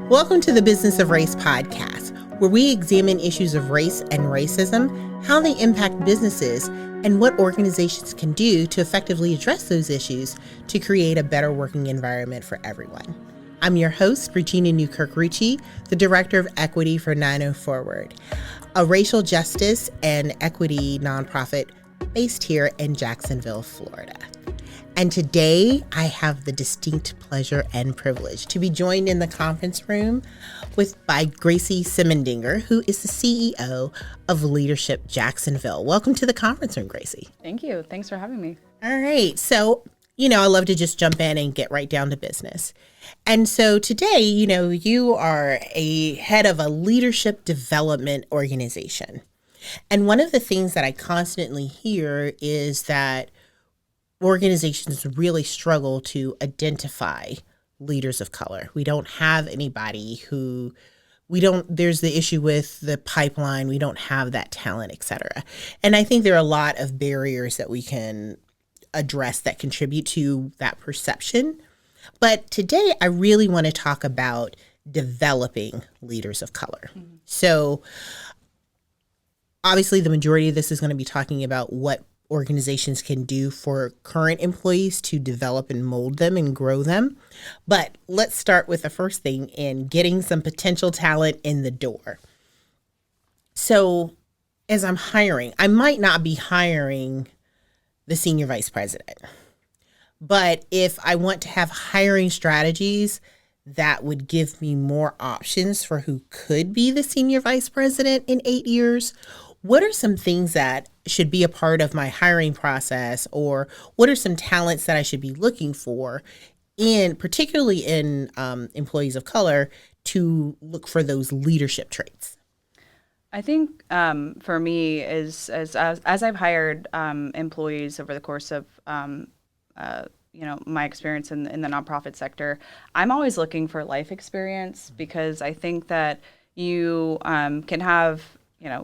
Welcome to the Business of Race podcast, where we examine issues of race and racism, how they impact businesses, and what organizations can do to effectively address those issues to create a better working environment for everyone. I'm your host, Regina Newkirk-Ricci, the Director of Equity for 90 Forward, a racial justice and equity nonprofit based here in Jacksonville, Florida. And today I have the distinct pleasure and privilege to be joined in the conference room by Gracie Simendinger, who is the CEO of Leadership Jacksonville. Welcome to the conference room, Gracie. Thank you. Thanks for having me. All right. So, I love to just jump in and get right down to business. And so today, you are a head of a leadership development organization. And one of the things that I constantly hear is that organizations really struggle to identify leaders of color. We don't have anybody there's the issue with the pipeline. We don't have that talent, et cetera. And I think there are a lot of barriers that we can address that contribute to that perception. But today I really want to talk about developing leaders of color. Mm-hmm. So obviously the majority of this is going to be talking about what organizations can do for current employees to develop and mold them and grow them. But let's start with the first thing in getting some potential talent in the door. So as I'm hiring, I might not be hiring the senior vice president, but if I want to have hiring strategies that would give me more options for who could be the senior vice president in 8 years, what are some things that should be a part of my hiring process, or what are some talents that I should be looking for particularly in employees of color, to look for those leadership traits? I think for me, as I've hired employees over the course of my experience in the nonprofit sector, I'm always looking for life experience, because I think that you can have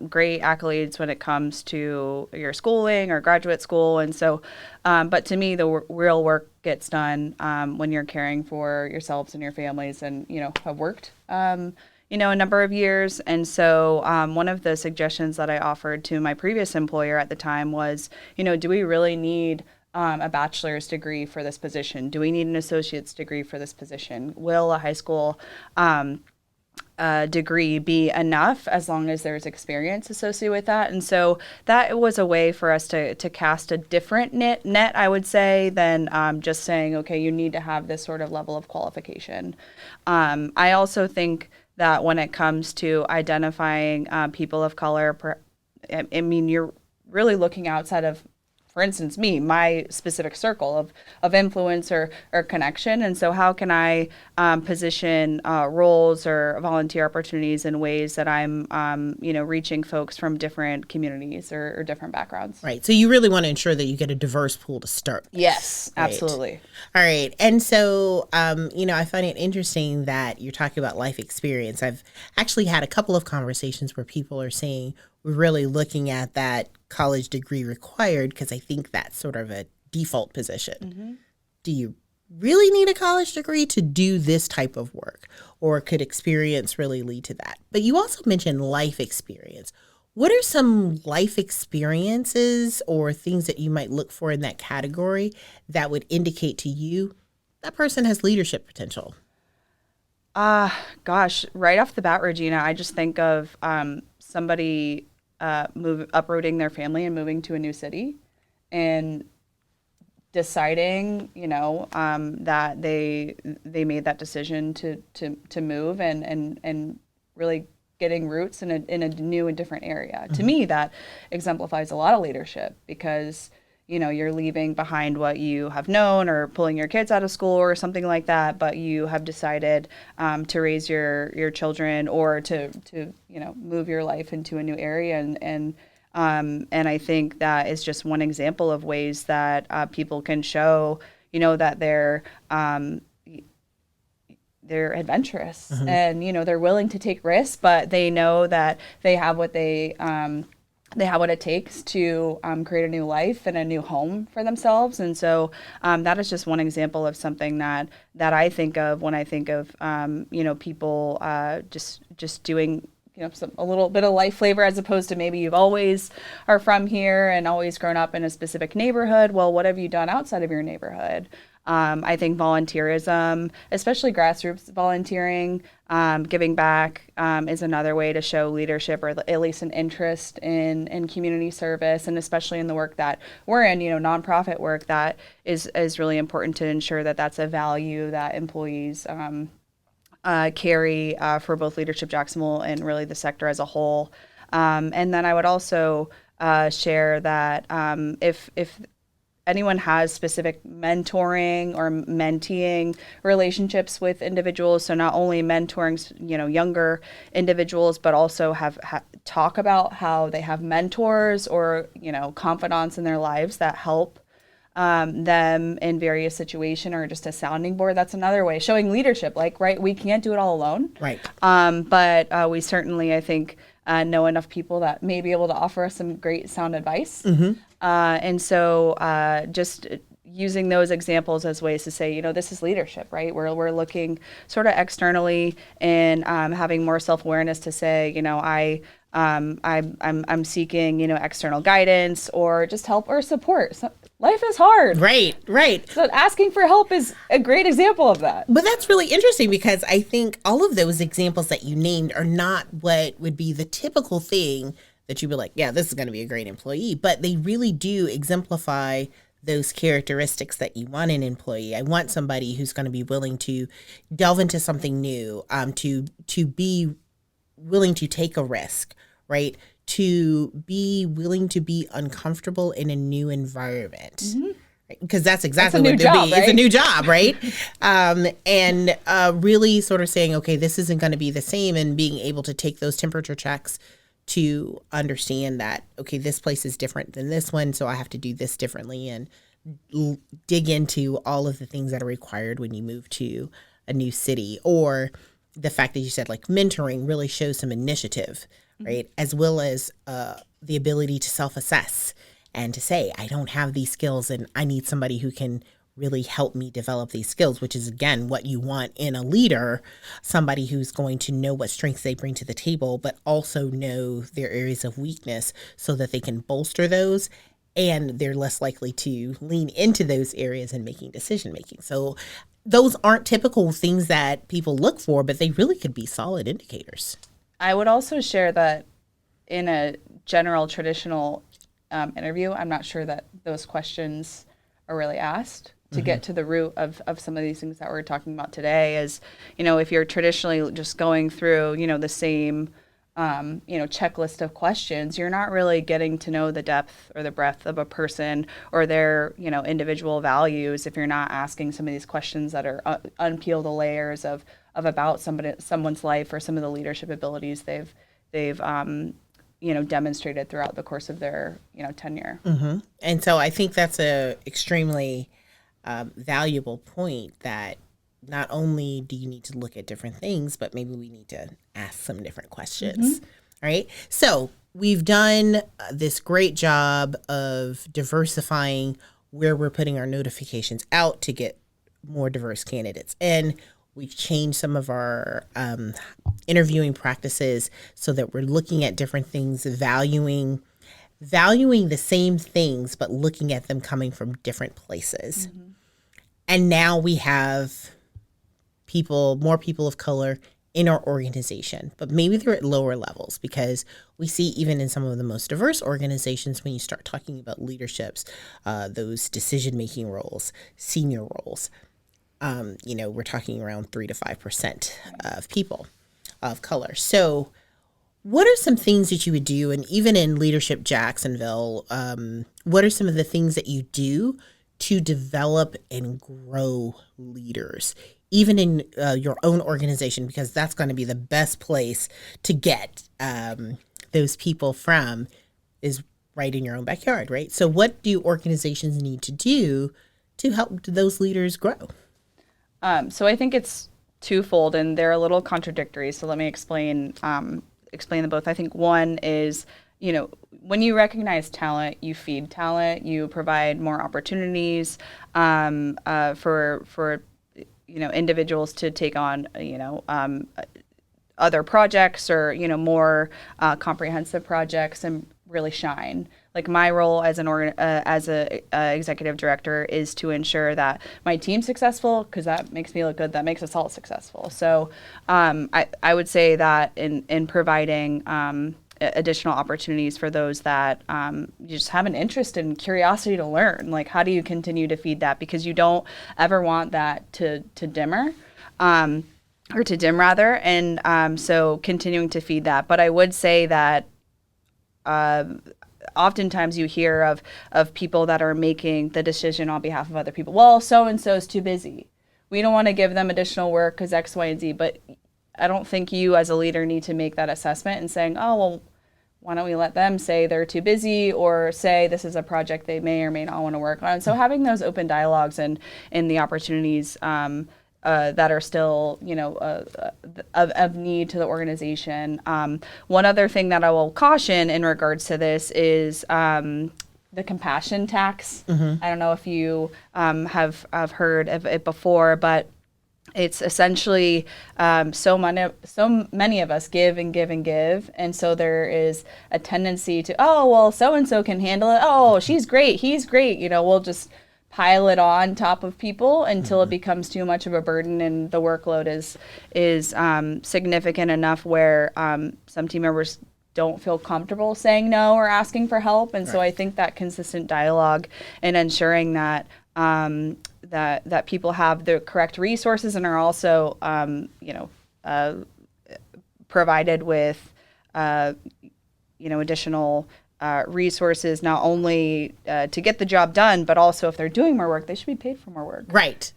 great accolades when it comes to your schooling or graduate school. And so, but to me, the real work gets done when you're caring for yourselves and your families, and, have worked, a number of years. And so one of the suggestions that I offered to my previous employer at the time was, do we really need a bachelor's degree for this position? Do we need an associate's degree for this position? Will a high school degree be enough, as long as there's experience associated with that? And so that was a way for us to cast a different net, I would say, than just saying, okay, you need to have this sort of level of qualification. I also think that when it comes to identifying people of color, you're really looking outside of, for instance, my specific circle of influence or connection. And so how can I position roles or volunteer opportunities in ways that I'm, reaching folks from different communities or different backgrounds? Right. So you really want to ensure that you get a diverse pool to start with. Yes, right? Absolutely. All right. And so, I find it interesting that you're talking about life experience. I've actually had a couple of conversations where people are saying, we're really looking at that college degree required, because I think that's sort of a default position. Mm-hmm. Do you really need a college degree to do this type of work, or could experience really lead to that? But you also mentioned life experience. What are some life experiences or things that you might look for in that category that would indicate to you that person has leadership potential? Gosh, right off the bat, Regina, I just think of somebody uprooting their family and moving to a new city, and deciding, that they made that decision to move and really getting roots in a new and different area. Mm-hmm. To me, that exemplifies a lot of leadership, because you're leaving behind what you have known, or pulling your kids out of school or something like that, but you have decided to raise your children, or to move your life into a new area. And I think that is just one example of ways that people can show, that they're adventurous, mm-hmm. and they're willing to take risks, but they know that they have what they they have what it takes to create a new life and a new home for themselves. And so that is just one example of something that I think of when I think of people just doing a little bit of life flavor, as opposed to maybe you've always are from here and always grown up in a specific neighborhood. Well, what have you done outside of your neighborhood? I think volunteerism, especially grassroots volunteering, giving back is another way to show leadership, or at least an interest in community service, and especially in the work that we're in, nonprofit work, that is really important to ensure that that's a value that employees carry for both Leadership Jacksonville and really the sector as a whole. And then I would also share that if anyone has specific mentoring or menteeing relationships with individuals, so not only mentoring younger individuals, but also talk about how they have mentors or confidants in their lives that help them in various situations, or just a sounding board. That's another way, showing leadership. Right, we can't do it all alone. Right. But we certainly, I think, know enough people that may be able to offer us some great sound advice. Mm-hmm. And so just using those examples as ways to say, this is leadership, right? We're looking sort of externally and having more self-awareness to say, I'm seeking, external guidance or just help or support. So life is hard. Right. So asking for help is a great example of that. But that's really interesting, because I think all of those examples that you named are not what would be the typical thing that you'd be like, yeah, this is going to be a great employee. But they really do exemplify those characteristics that you want in an employee. I want somebody who's going to be willing to delve into something new, to be willing to take a risk, right? To be willing to be uncomfortable in a new environment. Mm-hmm. Because that's exactly what it'll be. Right? It's a new job, right? And really sort of saying, okay, this isn't going to be the same, and being able to take those temperature checks to understand that, okay, this place is different than this one, so I have to do this differently, and dig into all of the things that are required when you move to a new city. Or the fact that you said like mentoring really shows some initiative, right? Mm-hmm. As well as the ability to self-assess and to say, I don't have these skills and I need somebody who can really help me develop these skills, which is, again, what you want in a leader, somebody who's going to know what strengths they bring to the table, but also know their areas of weakness so that they can bolster those, and they're less likely to lean into those areas in making decision making. So those aren't typical things that people look for, but they really could be solid indicators. I would also share that in a general traditional interview, I'm not sure that those questions are really asked to get to the root of some of these things that we're talking about today. Is, if you're traditionally just going through, the same, checklist of questions, you're not really getting to know the depth or the breadth of a person or their, individual values if you're not asking some of these questions that are unpeel the layers of about someone's life or some of the leadership abilities they've demonstrated throughout the course of their, tenure. Mm-hmm. And so I think that's a extremely valuable point, that not only do you need to look at different things, but maybe we need to ask some different questions, right? So we've done this great job of diversifying where we're putting our notifications out to get more diverse candidates. And we've changed some of our interviewing practices so that we're looking at different things, valuing the same things, but looking at them coming from different places. Mm-hmm. And now we have more people of color in our organization, but maybe they're at lower levels, because we see even in some of the most diverse organizations, when you start talking about leaderships, those decision-making roles, senior roles, we're talking around 3 to 5% of people of color. So what are some things that you would do? And even in Leadership Jacksonville, what are some of the things that you do to develop and grow leaders, even in your own organization, because that's going to be the best place to get those people from, is right in your own backyard, right? So what do organizations need to do to help those leaders grow? So I think it's twofold, and they're a little contradictory. So let me explain them both. I think one is when you recognize talent, you feed talent, you provide more opportunities for individuals to take on other projects or more comprehensive projects and really shine. Like my role as a executive director is to ensure that my team's successful, because that makes me look good. That makes us all successful. So I would say that in providing additional opportunities for those that just have an interest and curiosity to learn, like how do you continue to feed that, because you don't ever want that to dimmer. Or to dim rather, and so continuing to feed that. But I would say that oftentimes you hear of people that are making the decision on behalf of other people. Well, so-and-so is too busy. We don't want to give them additional work because X, Y, and Z. But I don't think you as a leader need to make that assessment and saying, oh, well, why don't we let them say they're too busy or say this is a project they may or may not want to work on. So having those open dialogues and the opportunities that are still, of need to the organization. One other thing that I will caution in regards to this is the compassion tax. Mm-hmm. I don't know if you have heard of it before, but it's essentially so many of us give and give and give, and so there is a tendency to, oh, well, so and so can handle it. Oh, she's great, he's great. We'll just pile it on top of people until it becomes too much of a burden, and the workload is significant enough where some team members don't feel comfortable saying no or asking for help. And so I think that consistent dialogue and ensuring that that people have the correct resources and are also provided with additional resources, not only to get the job done, but also if they're doing more work, they should be paid for more work. Right.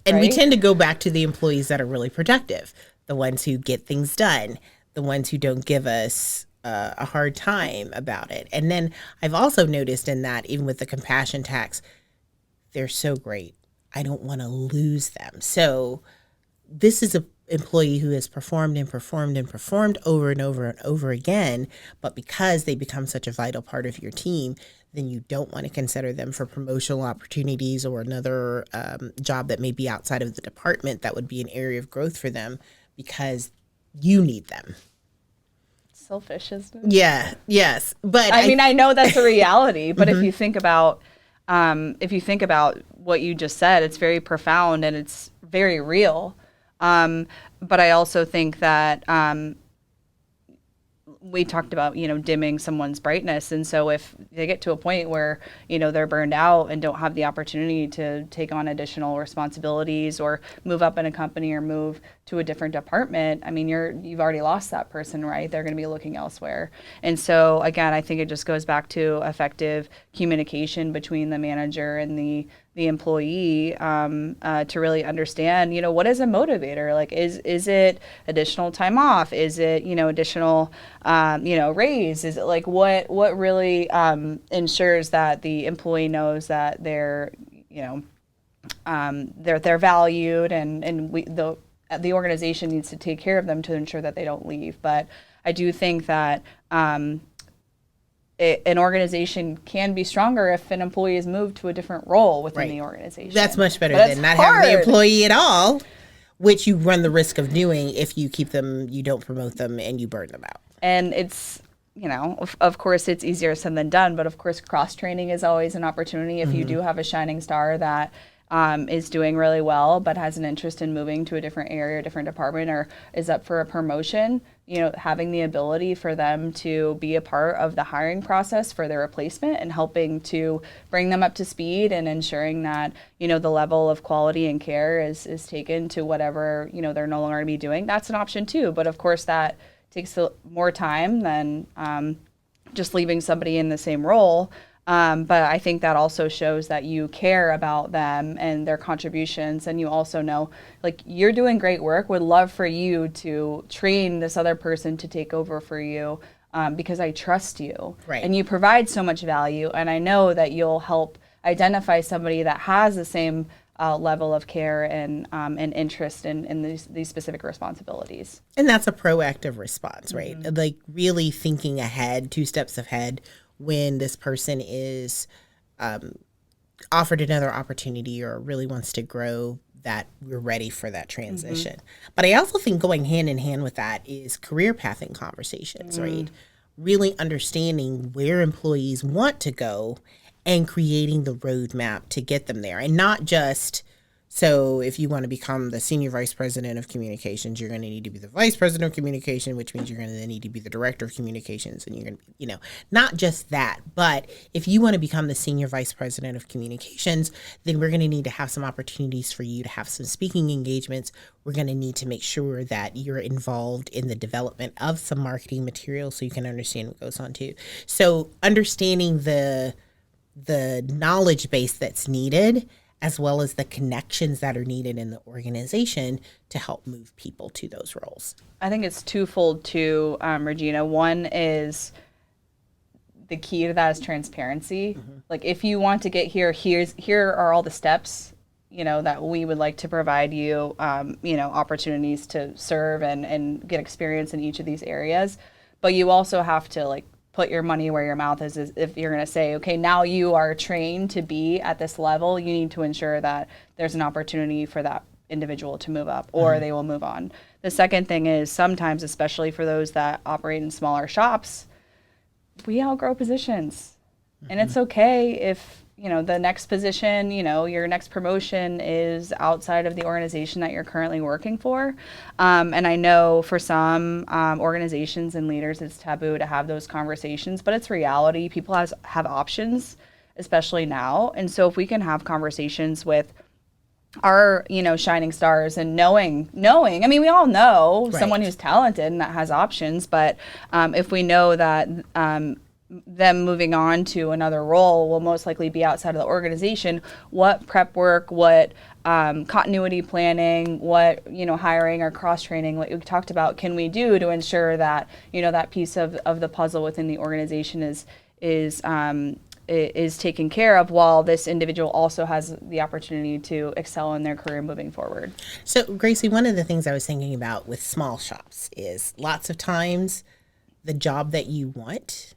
And we tend to go back to the employees that are really productive, the ones who get things done, the ones who don't give us a hard time about it. And then I've also noticed in that, even with the compassion tax, they're so great. I don't want to lose them. So this is an employee who has performed over and over and over again, but because they become such a vital part of your team, then you don't want to consider them for promotional opportunities or another job that may be outside of the department that would be an area of growth for them because you need them. Selfish, isn't it? Yeah, yes. But I mean, I know that's a reality, but if you think about what you just said, it's very profound and it's very real. But I also think that we talked about, dimming someone's brightness. And so if they get to a point where, they're burned out and don't have the opportunity to take on additional responsibilities or move up in a company or move to a different department, I mean, you've already lost that person, right? They're going to be looking elsewhere. And so, again, I think it just goes back to effective communication between the manager and the employee to really understand, what is a motivator? Like, is it additional time off? Is it, additional, raise? Is it like what really ensures that the employee knows that they're valued and the organization needs to take care of them to ensure that they don't leave. But I do think that an organization can be stronger if an employee is moved to a different role within the organization. That's much better than not having the employee at all, which you run the risk of doing if you keep them, you don't promote them, and you burn them out. And it's, of course, it's easier said than done, but of course, cross-training is always an opportunity. If you do have a shining star that is doing really well but has an interest in moving to a different area, a different department, or is up for a promotion, having the ability for them to be a part of the hiring process for their replacement and helping to bring them up to speed and ensuring that, the level of quality and care is taken to whatever, they're no longer going to be doing. That's an option too. But of course that takes more time than just leaving somebody in the same role. But I think that also shows that you care about them and their contributions, and you also know, like, you're doing great work, would love for you to train this other person to take over for you because I trust you. Right. And you provide so much value, and I know that you'll help identify somebody that has the same level of care and interest in these specific responsibilities. And that's a proactive response, right? Like really thinking ahead, 2 steps ahead when this person is offered another opportunity or really wants to grow, that we're ready for that transition. But I also think going hand in hand with that is career pathing conversations, right? Really understanding where employees want to go and creating the roadmap to get them there. And not just, so if you want to become the senior vice president of communications, you're going to need to be the vice president of communication, which means you're going to then need to be the director of communications. And you're going to, not just that, but if you want to become the senior vice president of communications, then we're going to need to have some opportunities for you to have some speaking engagements. We're going to need to make sure that you're involved in the development of some marketing material so you can understand what goes on too. So understanding the knowledge base that's needed, as well as the connections that are needed in the organization to help move people to those roles. I think it's twofold too, Regina. One is the key to that is transparency. Like if you want to get here, here are all the steps, that we would like to provide you, opportunities to serve and get experience in each of these areas. But you also have to put your money where your mouth is if you're going to say, okay, now you are trained to be at this level, you need to ensure that there's an opportunity for that individual to move up or they will move on. The second thing is sometimes, especially for those that operate in smaller shops, we outgrow positions. And it's okay if, the next position, your next promotion is outside of the organization that you're currently working for. And I know for some organizations and leaders, it's taboo to have those conversations, but it's reality. People have options, especially now. And so if we can have conversations with our, shining stars and knowing, I mean, we all know someone who's talented and that has options, but if we know that them moving on to another role will most likely be outside of the organization, what prep work, what continuity planning, what, hiring or cross-training, what we talked about, can we do to ensure that, that piece of the puzzle within the organization is taken care of while this individual also has the opportunity to excel in their career moving forward. So, Gracie, one of the things I was thinking about with small shops is lots of times the job that you want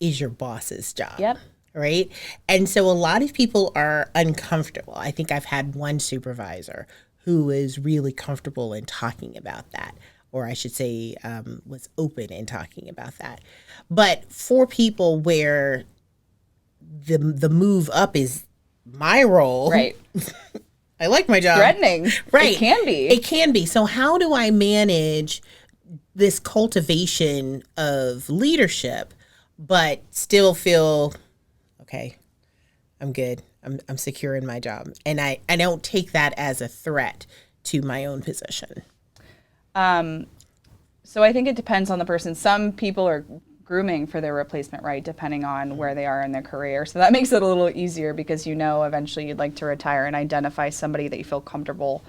is your boss's job. Yep. Right? And so a lot of people are uncomfortable. I think I've had one supervisor who is really comfortable in talking about that, or I should say was open in talking about that. But for people where the move up is my role. Right. I like my job. Threatening. Right. It can be. It can be. So how do I manage this cultivation of leadership but still feel, okay, I'm good. I'm secure in my job. And I don't take that as a threat to my own position. So I think it depends on the person. Some people are grooming for their replacement, right, depending on where they are in their career. So that makes it a little easier because eventually you'd like to retire and identify somebody that you feel comfortable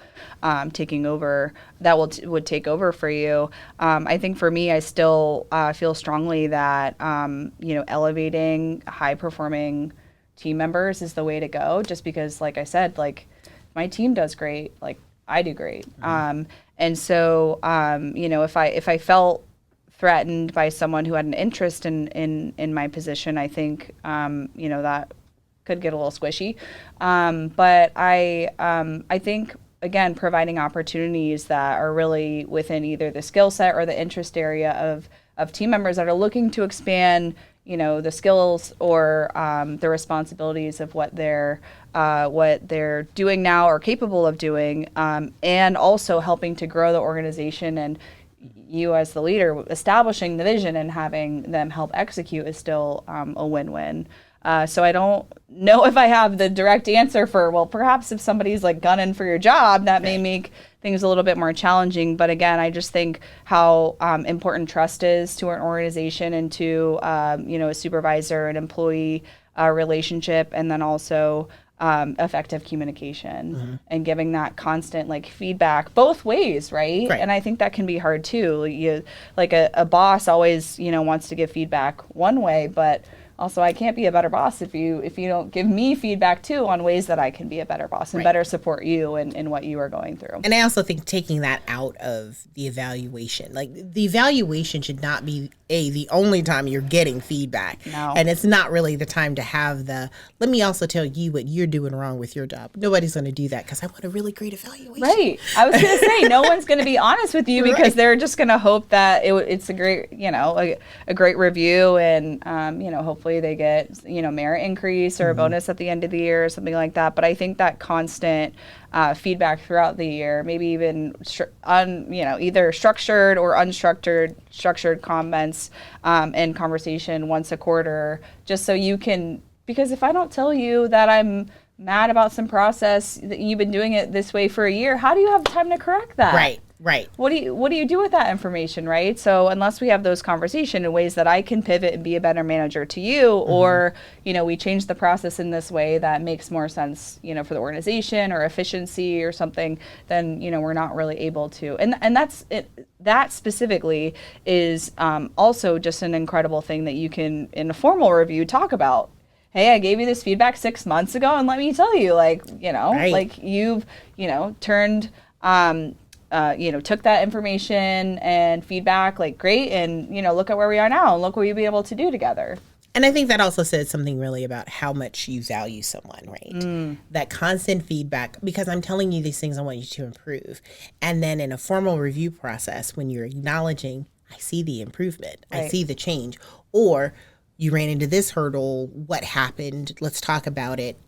taking over, that would take over for you. I think for me, I still feel strongly that, elevating high-performing team members is the way to go, just because, like I said, my team does great, I do great. And so, if I felt threatened by someone who had an interest in my position, I think, that could get a little squishy. But I think, again, providing opportunities that are really within either the skill set or the interest area of team members that are looking to expand, the skills or the responsibilities of what they're doing now or capable of doing, and also helping to grow the organization, and you as the leader establishing the vision and having them help execute is still a win-win. So I don't know if I have the direct answer for, well, perhaps if somebody's gunning for your job, that may make things a little bit more challenging. But again, I just think how important trust is to an organization and to, a supervisor and employee relationship, and then also effective communication and giving that constant feedback both ways, right? And I think that can be hard too. A boss always, wants to give feedback one way, but also I can't be a better boss if you don't give me feedback too on ways that I can be a better boss and better support you in what you are going through. And I also think taking that out of the evaluation, like the evaluation should not be the only time you're getting feedback. No. And it's not really the time to have let me also tell you what you're doing wrong with your job. Nobody's going to do that because I want a really great evaluation. Right. I was going to say, no one's going to be honest with you because they're just going to hope that it's a great, a great review and, hopefully they get, merit increase or a bonus at the end of the year or something like that. But I think that constant feedback throughout the year, maybe even either structured or structured comments and conversation once a quarter, just so you can, because if I don't tell you that I'm mad about some process that you've been doing it this way for a year, how do you have time to correct that? Right. What do you do with that information, right? So unless we have those conversations in ways that I can pivot and be a better manager to you, or we change the process in this way that makes more sense, for the organization or efficiency or something, then we're not really able to. And that's it. That specifically is also just an incredible thing that you can, in a formal review, talk about. Hey, I gave you this feedback 6 months ago, and let me tell you, like you've, turned, took that information and feedback, like great, and look at where we are now, and look what you'll be able to do together. And I think that also says something really about how much you value someone, right? That constant feedback, because I'm telling you these things I want you to improve. And then in a formal review process, when you're acknowledging, I see the improvement, I see the change, or you ran into this hurdle, what happened? Let's talk about it.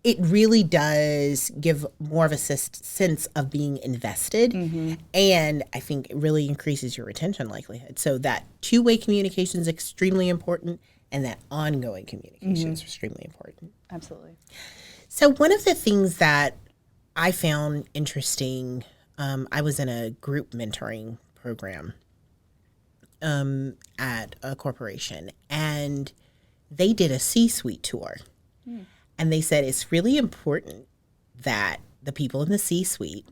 It really does give more of a sense of being invested. And I think it really increases your retention likelihood. So that two-way communication is extremely important, and that ongoing communication is extremely important. Absolutely. So one of the things that I found interesting, I was in a group mentoring program at a corporation, and they did a C-suite tour. And they said it's really important that the people in the C-suite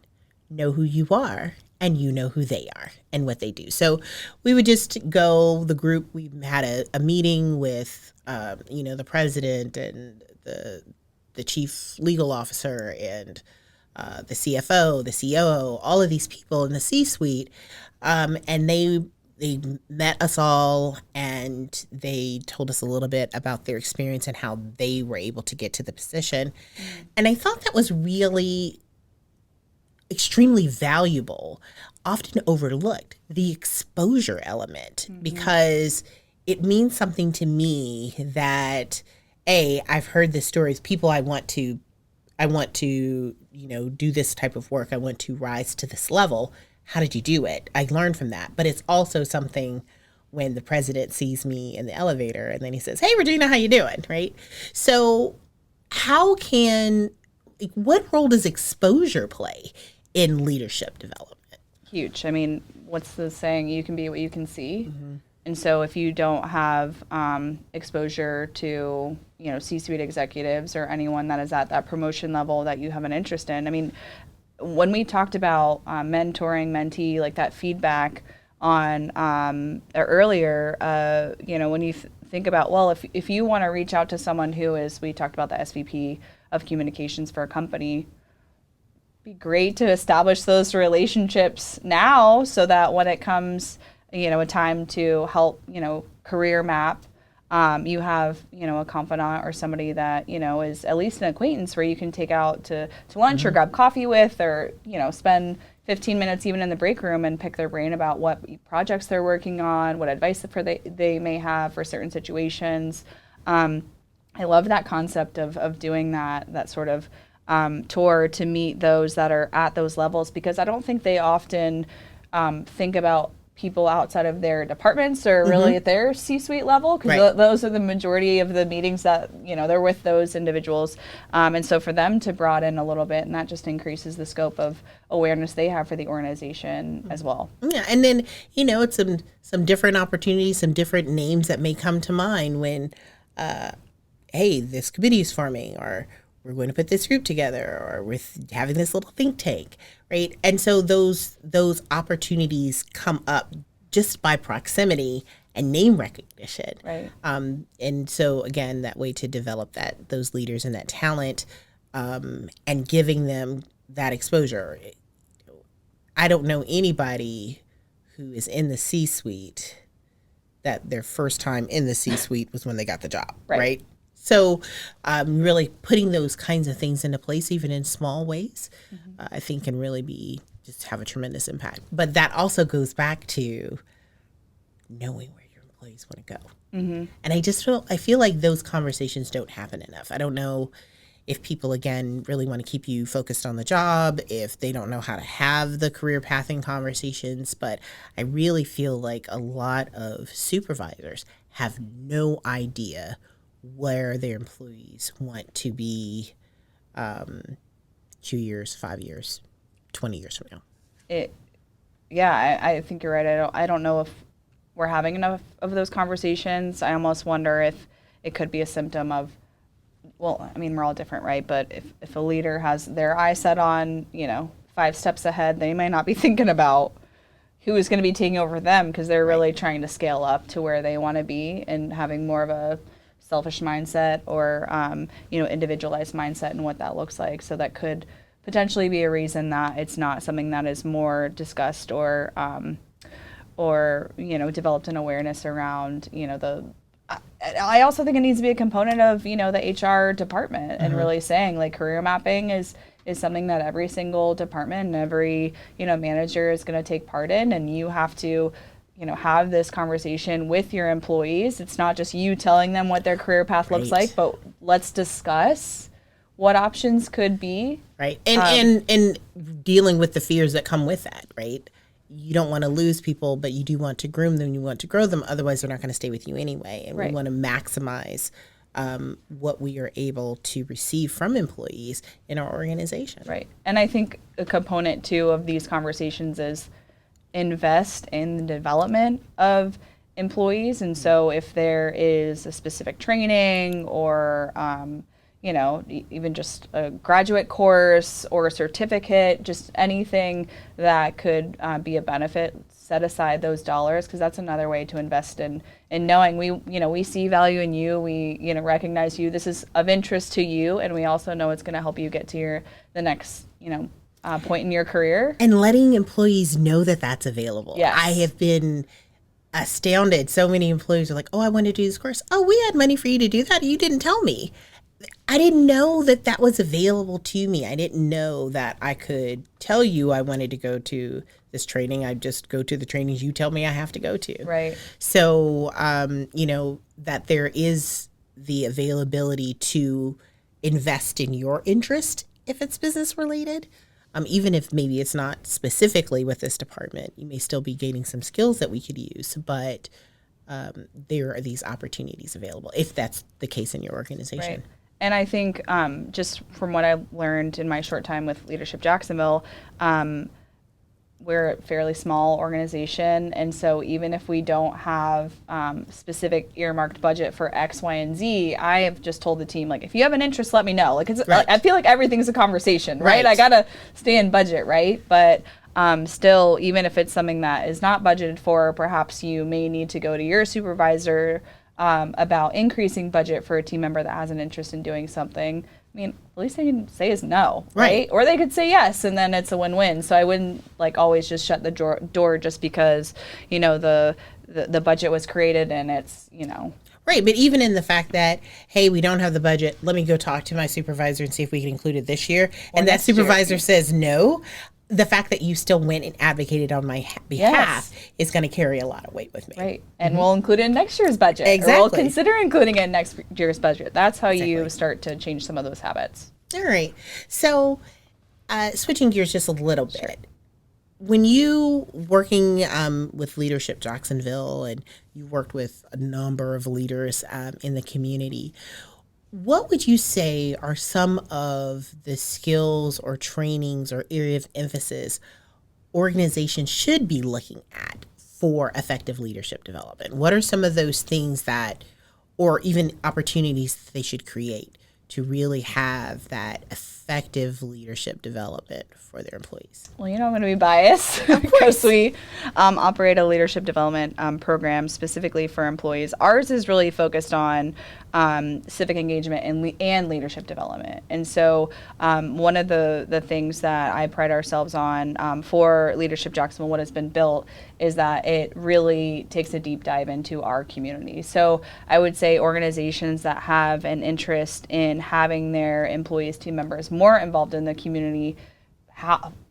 know who you are and you know who they are and what they do. So we would just go, the group, we had a meeting with, the president and the chief legal officer and the CFO, the COO, all of these people in the C-suite. And they met us all, and they told us a little bit about their experience and how they were able to get to the position. And I thought that was really extremely valuable, often overlooked, the exposure element, because it means something to me that, I've heard the stories, people I want to, do this type of work. I want to rise to this level. How did you do it? I learned from that. But it's also something when the president sees me in the elevator and then he says, hey, Regina, how you doing? Right? So what role does exposure play in leadership development? Huge. I mean, what's the saying? You can be what you can see. And so if you don't have exposure to, C-suite executives or anyone that is at that promotion level that you have an interest in, I mean, when we talked about mentoring, mentee, like that feedback on earlier, when you think about, well, if you want to reach out to someone who is, we talked about the SVP of communications for a company, it'd be great to establish those relationships now so that when it comes, a time to help, career map, you have, a confidant or somebody that, is at least an acquaintance where you can take out to lunch or grab coffee with, or, spend 15 minutes even in the break room and pick their brain about what projects they're working on, what advice they may have for certain situations. I love that concept of doing that sort of tour to meet those that are at those levels, because I don't think they often think about people outside of their departments or really at their C-suite level, because those are the majority of the meetings that, they're with those individuals. And so for them to broaden a little bit, and that just increases the scope of awareness they have for the organization as well. Yeah, and then, it's some different opportunities, some different names that may come to mind when, hey, this committee is forming, or we're going to put this group together, or we're having this little think tank, right? And so those opportunities come up just by proximity, and name recognition. Right. And so again, that way to develop those leaders and that talent, and giving them that exposure. I don't know anybody who is in the C-suite that their first time in the C-suite was when they got the job, right? So really putting those kinds of things into place, even in small ways, I think can really just have a tremendous impact. But that also goes back to knowing where your employees want to go. And I feel like those conversations don't happen enough. I don't know if people, again, really want to keep you focused on the job, if they don't know how to have the career pathing conversations. But I really feel like a lot of supervisors have no idea where their employees want to be 2 years, 5 years, 20 years from now. I think you're right. I don't know if we're having enough of those conversations. I almost wonder if it could be a symptom of, well, I mean, we're all different, right? But if a leader has their eye set on, 5 steps ahead, they might not be thinking about who is going to be taking over them, because they're really trying to scale up to where they want to be and having more of a selfish mindset or, individualized mindset and what that looks like. So that could potentially be a reason that it's not something that is more discussed or developed an awareness around, I also think it needs to be a component of, the HR department and really saying like career mapping is something that every single department and every, manager is going to take part in, and you have to, have this conversation with your employees. It's not just you telling them what their career path looks like, but let's discuss what options could be. Right. And dealing with the fears that come with that, right? You don't want to lose people, but you do want to groom them. You want to grow them. Otherwise, they're not going to stay with you anyway. And we want to maximize what we are able to receive from employees in our organization. Right. And I think a component, too, of these conversations is invest in the development of employees. And so if there is a specific training or even just a graduate course or a certificate, just anything that could be a benefit, set aside those dollars, because that's another way to invest in knowing we see value in you, we recognize you, this is of interest to you, and we also know it's going to help you get to the next point in your career. And letting employees know that that's available. Yes. I have been astounded. So many employees are like, oh, I want to do this course. Oh, we had money for you to do that. You didn't tell me. I didn't know that was available to me. I didn't know that I could tell you I wanted to go to this training. I just go to the trainings you tell me I have to go to. Right. So, that there is the availability to invest in your interest if it's business related. Even if maybe it's not specifically with this department, you may still be gaining some skills that we could use, but there are these opportunities available if that's the case in your organization. Right. And I think just from what I've learned in my short time with Leadership Jacksonville, we're a fairly small organization. And so even if we don't have specific earmarked budget for X, Y, and Z, I have just told the team, like, if you have an interest, let me know. Like, I feel like everything's a conversation, right? I got to stay in budget, right? But still, even if it's something that is not budgeted for, perhaps you may need to go to your supervisor about increasing budget for a team member that has an interest in doing something. I mean, the least they can say is no, right? Or they could say yes, and then it's a win-win. So I wouldn't always just shut the door just because, the budget was created and it's, Right, but even in the fact that, hey, we don't have the budget, let me go talk to my supervisor and see if we can include it this year. And that supervisor says no. The fact that you still went and advocated on my behalf is going to carry a lot of weight with me. Right. And we'll include it in next year's budget. Exactly. Or we'll consider including it in next year's budget. That's how you start to change some of those habits. All right. So switching gears just a little bit. When you working with Leadership Jacksonville and you worked with a number of leaders in the community, what would you say are some of the skills or trainings or area of emphasis organizations should be looking at for effective leadership development? What are some of those things that, or even opportunities that they should create to really have that effective leadership development for their employees? Well, I'm going to be biased because we operate a leadership development program specifically for employees. Ours is really focused on civic engagement and leadership development. And so one of the things that I pride ourselves on for Leadership Jacksonville, what has been built, is that it really takes a deep dive into our community. So I would say organizations that have an interest in having their employees, team members more involved in the community,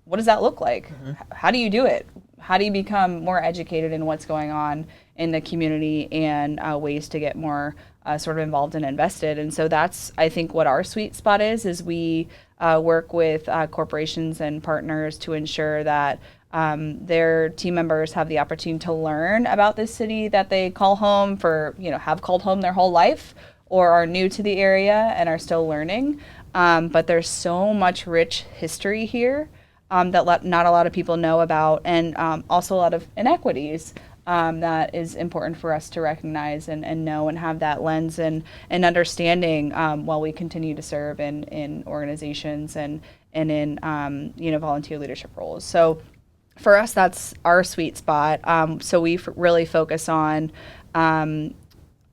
what does that look like? How do you do it? How do you become more educated in what's going on in the community and ways to get more sort of involved and invested? And so that's, I think, what our sweet spot is we work with corporations and partners to ensure that their team members have the opportunity to learn about this city that they call home have called home their whole life, or are new to the area and are still learning. But there's so much rich history here that not a lot of people know about, and also a lot of inequities that is important for us to recognize and know and have that lens and understanding while we continue to serve in organizations and in volunteer leadership roles. So for us, that's our sweet spot. So we really focus on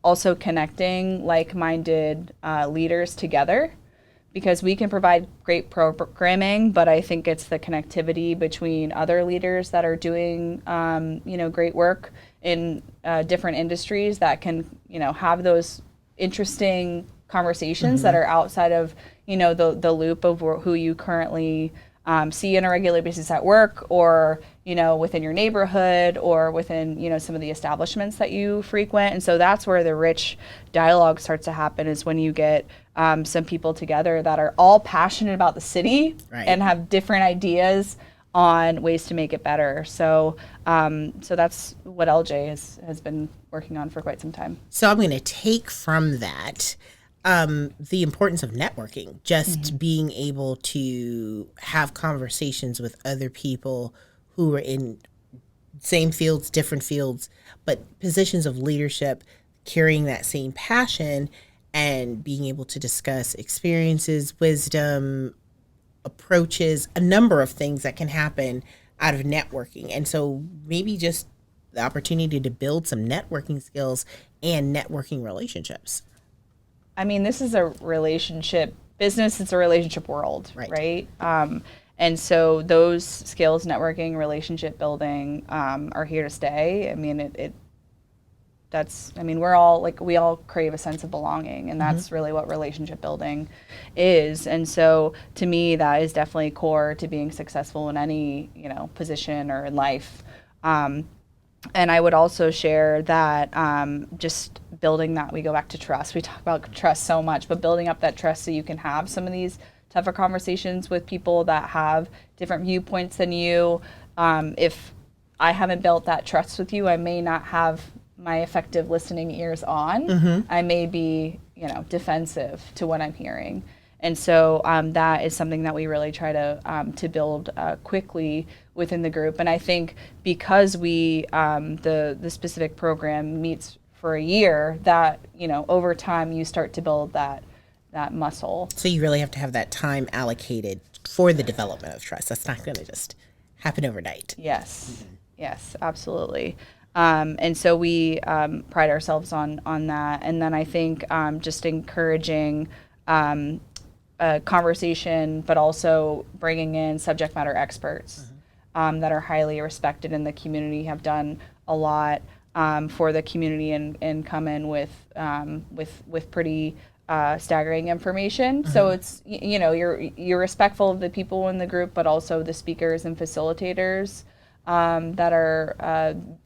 also connecting like-minded leaders together, because we can provide great programming, but I think it's the connectivity between other leaders that are doing, great work in different industries that can, have those interesting conversations that are outside of, the loop of who you currently see on a regular basis at work, or within your neighborhood, or within some of the establishments that you frequent. And so that's where the rich dialogue starts to happen, is when you get some people together that are all passionate about the city, right, and have different ideas on ways to make it better. So so that's what LJ has been working on for quite some time. So I'm going to take from that the importance of networking, just being able to have conversations with other people who are in same fields, different fields, but positions of leadership, carrying that same passion and being able to discuss experiences, wisdom, approaches, a number of things that can happen out of networking. And so maybe just the opportunity to build some networking skills and networking relationships. I mean, this is a relationship business. It's a relationship world, right? And so those skills, networking, relationship building, are here to stay. I mean, we all crave a sense of belonging, and that's really what relationship building is. And so to me, that is definitely core to being successful in any, position or in life. And I would also share that just building that, we go back to trust. We talk about trust so much, but building up that trust so you can have some of these tougher conversations with people that have different viewpoints than you. If I haven't built that trust with you, I may not have my effective listening ears on. I may be, defensive to what I'm hearing. And so that is something that we really try to build quickly within the group. And I think because we the specific program meets for a year, that over time you start to build that muscle. So you really have to have that time allocated for the development of trust. That's not going to just happen overnight. Yes, yes, absolutely. And so we pride ourselves on that. And then I think just encouraging conversation, but also bringing in subject matter experts that are highly respected in the community, have done a lot for the community, and come in with pretty staggering information. So it's you're respectful of the people in the group, but also the speakers and facilitators that are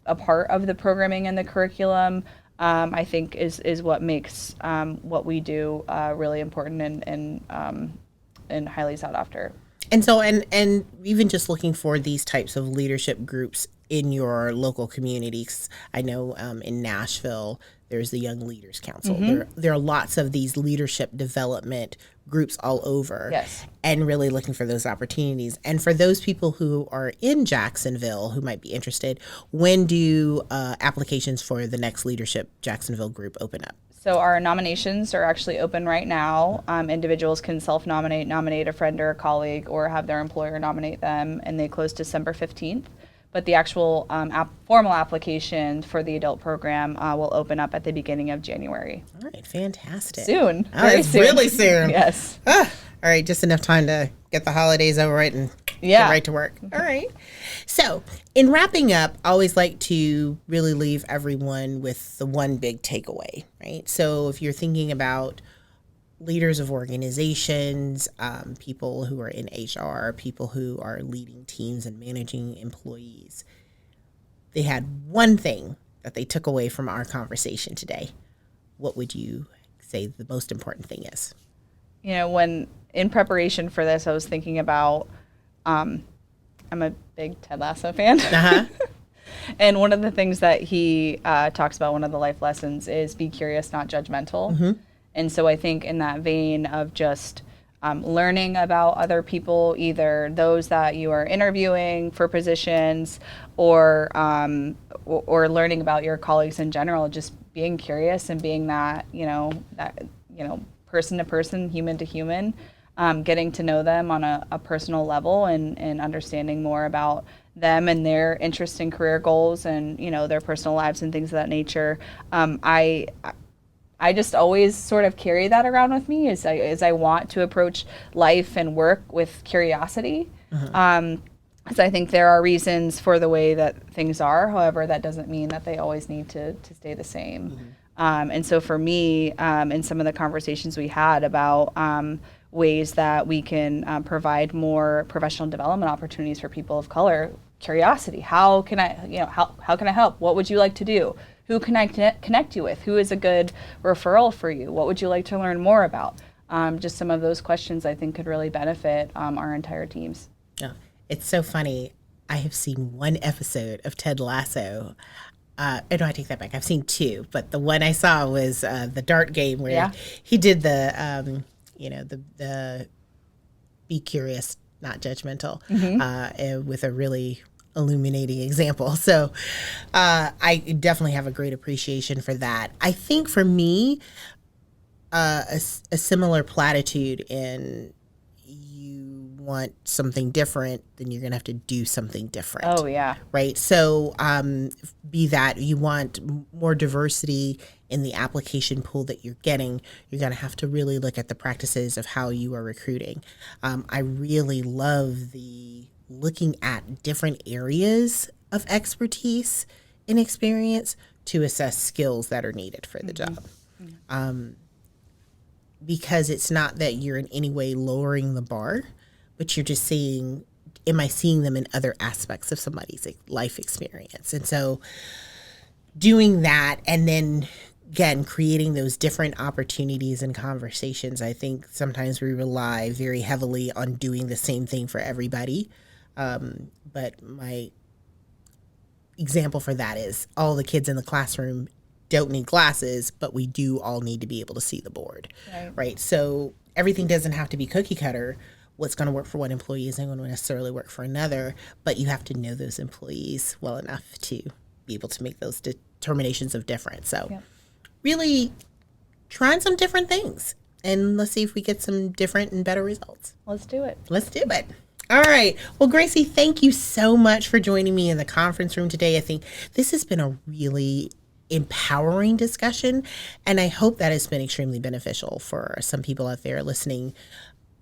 a part of the programming and the curriculum. I think is what makes what we do really important and highly sought after. And so, and even just looking for these types of leadership groups in your local communities. I know in Nashville, there's the Young Leaders Council. There are lots of these leadership development groups all over. Yes. And really looking for those opportunities. And for those people who are in Jacksonville who might be interested, when do applications for the next Leadership Jacksonville group open up? So our nominations are actually open right now. Individuals can self-nominate, nominate a friend or a colleague, or have their employer nominate them, and they close December 15th. But the actual formal application for the adult program will open up at the beginning of January. All right, fantastic. Soon. Very soon. Really soon. Yes. All right, just enough time to get the holidays over it and get right to work. All right. So in wrapping up, I always like to really leave everyone with the one big takeaway, right? So if you're thinking about leaders of organizations, people who are in HR, people who are leading teams and managing employees, they had one thing that they took away from our conversation today. What would you say the most important thing is? You know, when in preparation for this, I was thinking about, I'm a big Ted Lasso fan. Uh-huh. And one of the things that he talks about, one of the life lessons, is be curious, not judgmental. Mm-hmm. And so I think in that vein of just learning about other people, either those that you are interviewing for positions or learning about your colleagues in general, just being curious and being that person to person, human to human, getting to know them on a personal level and understanding more about them and their interests and career goals and, their personal lives and things of that nature. I just always sort of carry that around with me as I want to approach life and work with curiosity. Uh-huh. Because I think there are reasons for the way that things are. However, that doesn't mean that they always need to stay the same. Mm-hmm. And so for me, in some of the conversations we had about ways that we can provide more professional development opportunities for people of color, curiosity. How can I, how can I help? What would you like to do? Who can I connect you with? Who is a good referral for you? What would you like to learn more about? Just some of those questions I think could really benefit our entire teams. Yeah, it's so funny. I have seen one episode of Ted Lasso. No, I take that back. I've seen two, but the one I saw was the dart game where he did the, the be curious, not judgmental, mm-hmm. With a really illuminating example. So I definitely have a great appreciation for that. I think for me, a similar platitude in you want something different, then you're going to have to do something different. Oh, yeah. Right? So be that you want more diversity in the application pool that you're getting, you're going to have to really look at the practices of how you are recruiting. I really love the looking at different areas of expertise and experience to assess skills that are needed for the job. Because it's not that you're in any way lowering the bar, but you're just saying, am I seeing them in other aspects of somebody's life experience? And so doing that and then, again, creating those different opportunities and conversations, I think sometimes we rely very heavily on doing the same thing for everybody. But my example for that is all the kids in the classroom don't need glasses, but we do all need to be able to see the board, right? So everything doesn't have to be cookie cutter. What's going to work for one employee isn't going to necessarily work for another, but you have to know those employees well enough to be able to make those determinations of difference. So really trying some different things, and let's see if we get some different and better results. Let's do it. Let's do it. All right. Well, Gracie, thank you so much for joining me in the conference room today. I think this has been a really empowering discussion, and I hope that has been extremely beneficial for some people out there listening.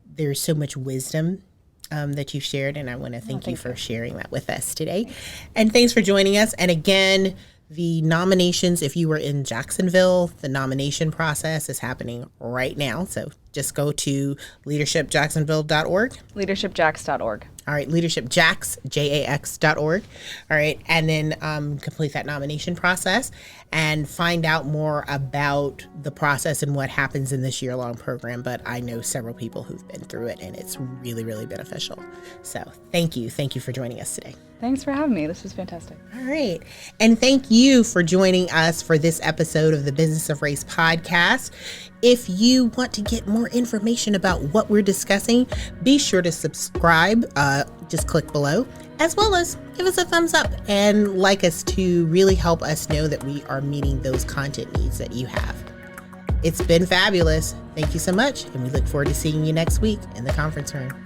There's so much wisdom that you've shared, and I want to thank you for sharing that with us today. And thanks for joining us. And again, the nominations, if you were in Jacksonville, the nomination process is happening right now. So just go to leadershipjacksonville.org. Leadershipjax.org. All right, leadershipjax.org. All right, and then complete that nomination process and find out more about the process and what happens in this year-long program. But I know several people who've been through it, and it's really, really beneficial. So thank you. Thank you for joining us today. Thanks for having me. This was fantastic. All right. And thank you for joining us for this episode of the Business of Race podcast. If you want to get more information about what we're discussing, be sure to subscribe. Just click below, as well as give us a thumbs up and like us to really help us know that we are meeting those content needs that you have. It's been fabulous. Thank you so much. And we look forward to seeing you next week in the conference room.